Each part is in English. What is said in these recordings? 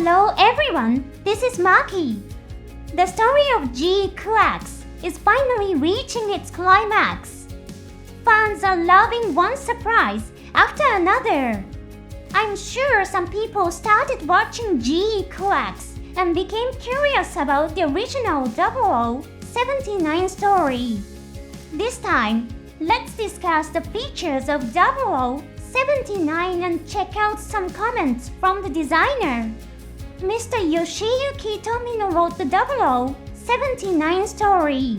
Hello everyone, this is Maki. The story of GQuuuuuuX is finally reaching its climax. Fans are loving one surprise after another. I'm sure some people started watching GQuuuuuuX and became curious about the original 0079 story. This time, let's discuss the features of 0079 and check out some comments from the designer. Mr. Yoshiyuki Tomino wrote the 0079 story.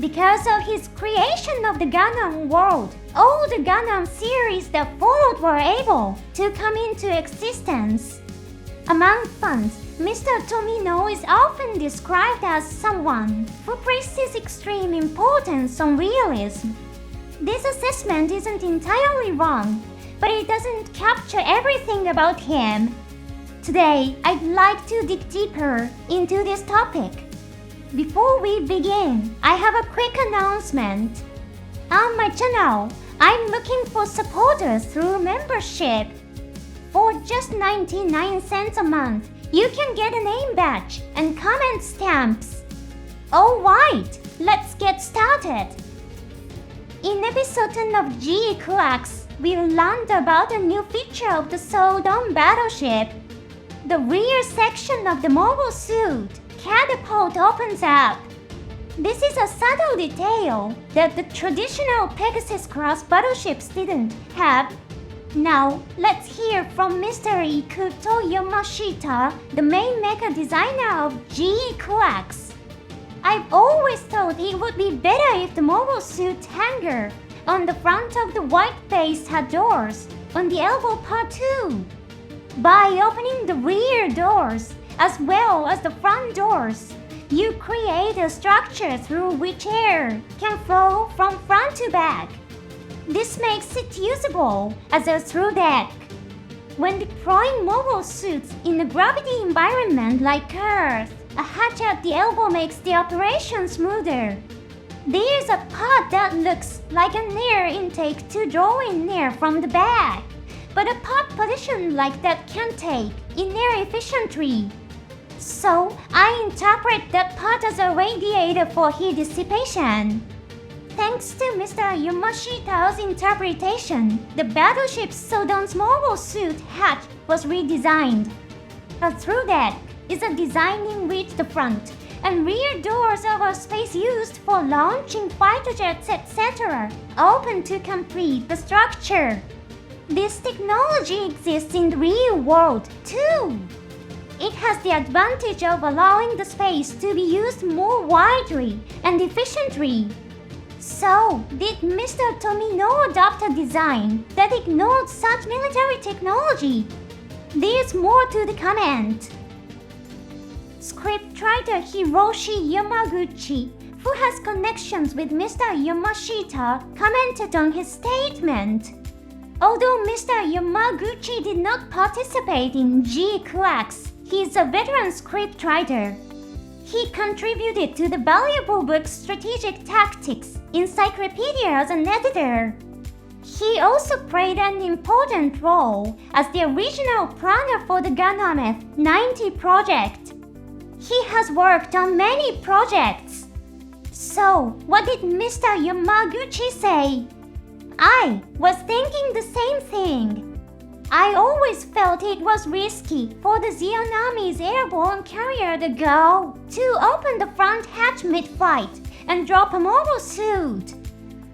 Because of his creation of the Gundam world, all the Gundam series that followed were able to come into existence. Among fans, Mr. Tomino is often described as someone who places extreme importance on realism. This assessment isn't entirely wrong, but it doesn't capture everything about him. Today, I'd like to dig deeper into this topic. Before we begin, I have a quick announcement. On my channel, I'm looking for supporters through membership. For just 99 cents a month, you can get a name badge and comment stamps. Alright, let's get started. In episode 10 of GQuuuuuuX, we learned about a new feature of the Sodon battleship. The rear section of the mobile suit, catapult, opens up. This is a subtle detail that the traditional Pegasus-class battleships didn't have. Now, let's hear from Mr. Ikuto Yamashita, the main mecha designer of GQuuuuuuX. I've always thought it would be better if the mobile suit hanger on the front of the white base had doors on the elbow part too. By opening the rear doors as well as the front doors, you create a structure through which air can flow from front to back. This makes it usable as a through deck. When deploying mobile suits in a gravity environment like Earth, a hatch at the elbow makes the operation smoother. There's a pod that looks like an air intake to draw in air from the back, but a pod positioned like that can take in air efficiently. So, I interpret that pod as a radiator for heat dissipation. Thanks to Mr. Yamashita's interpretation, the battleship Sodon's mobile suit hatch was redesigned. A through deck is a design in which the front and rear doors of a space used for launching fighter jets, etc., open to complete the structure. This technology exists in the real world too. It has the advantage of allowing the space to be used more widely and efficiently. So, did Mr. Tomino adopt a design that ignored such military technology? There's more to the comment. Scriptwriter Hiroshi Yamaguchi, who has connections with Mr. Yamashita, commented on his statement. Although Mr. Yamaguchi did not participate in GQuuuuuuX, he is a veteran scriptwriter. He contributed to the valuable book Strategic Tactics Encyclopedia as an editor. He also played an important role as the original planner for the Gundam F90 project. He has worked on many projects. So, what did Mr. Yamaguchi say? I was thinking the same thing. I always felt it was risky for the Zeonami's airborne carrier to go to open the front hatch mid-flight and drop a mobile suit.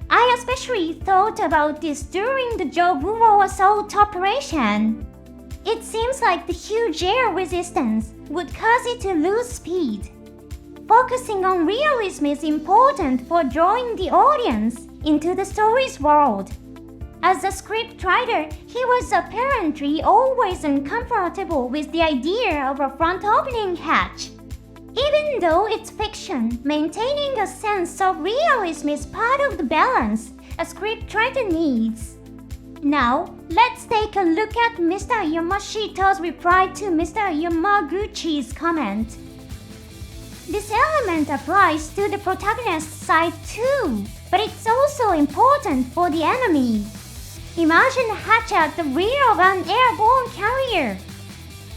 I especially thought about this during the Joburo assault operation. It seems like the huge air resistance would cause it to lose speed. Focusing on realism is important for drawing the audience into the story's world. As a scriptwriter, he was apparently always uncomfortable with the idea of a front opening hatch. Even though it's fiction, maintaining a sense of realism is part of the balance a scriptwriter needs. Now, let's take a look at Mr. Yamashita's reply to Mr. Yamaguchi's comment. This element applies to the protagonist's side too, but it's also important for the enemy. Imagine a hatch at the rear of an airborne carrier.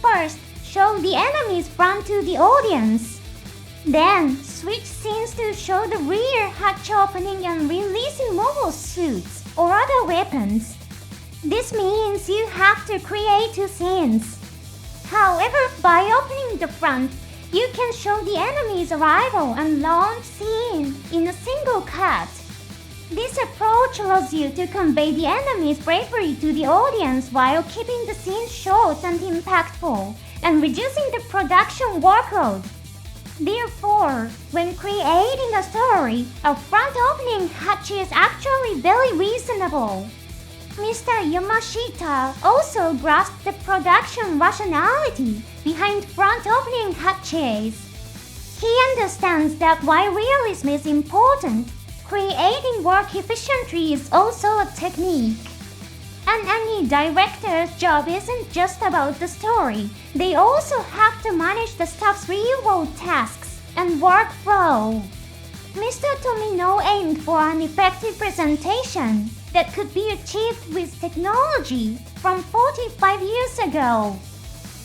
First, show the enemy's front to the audience. Then, switch scenes to show the rear hatch opening and releasing mobile suits or other weapons. This means you have to create two scenes. However, by opening the front, you can show the enemy's arrival and launch scene in a single cut. This approach allows you to convey the enemy's bravery to the audience while keeping the scene short and impactful and reducing the production workload. Therefore, when creating a story, a front opening hatch is actually very reasonable. Mr. Yamashita also grasped the production rationality behind front opening hatches. He understands that while realism is important, creating work efficiently is also a technique. And any director's job isn't just about the story. They also have to manage the staff's real-world tasks and workflow. Mr. Tomino aimed for an effective presentation that could be achieved with technology from 45 years ago.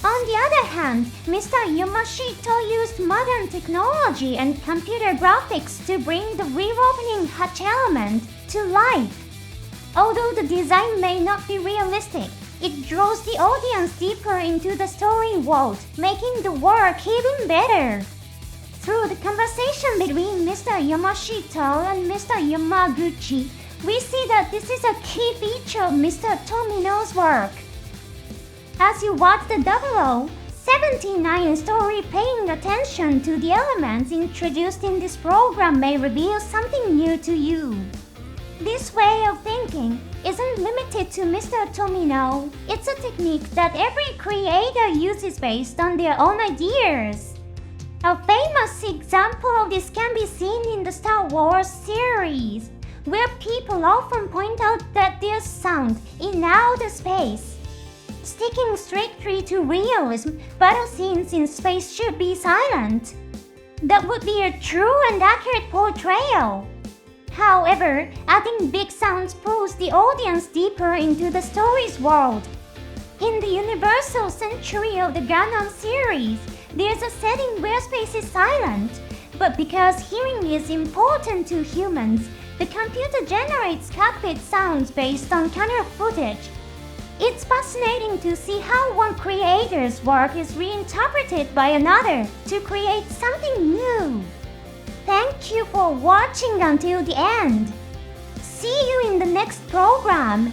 On the other hand, Mr. Yamashita used modern technology and computer graphics to bring the rear-opening hatch element to life. Although the design may not be realistic, it draws the audience deeper into the story world, making the work even better. Through the conversation between Mr. Yamashita and Mr. Yamaguchi, we see that this is a key feature of Mr. Tomino's work. As you watch the 0079 story, paying attention to the elements introduced in this program may reveal something new to you. This way of thinking isn't limited to Mr. Tomino. It's a technique that every creator uses based on their own ideas. A famous example of this can be seen in the Star Wars series, where people often point out that there's sound in outer space. Sticking strictly to realism, battle scenes in space should be silent. That would be a true and accurate portrayal. However, adding big sounds pulls the audience deeper into the story's world. In the Universal Century of the Gundam series, there's a setting where space is silent, but because hearing is important to humans, the computer generates cockpit sounds based on camera footage. It's fascinating to see how one creator's work is reinterpreted by another to create something new. Thank you for watching until the end. See you in the next program.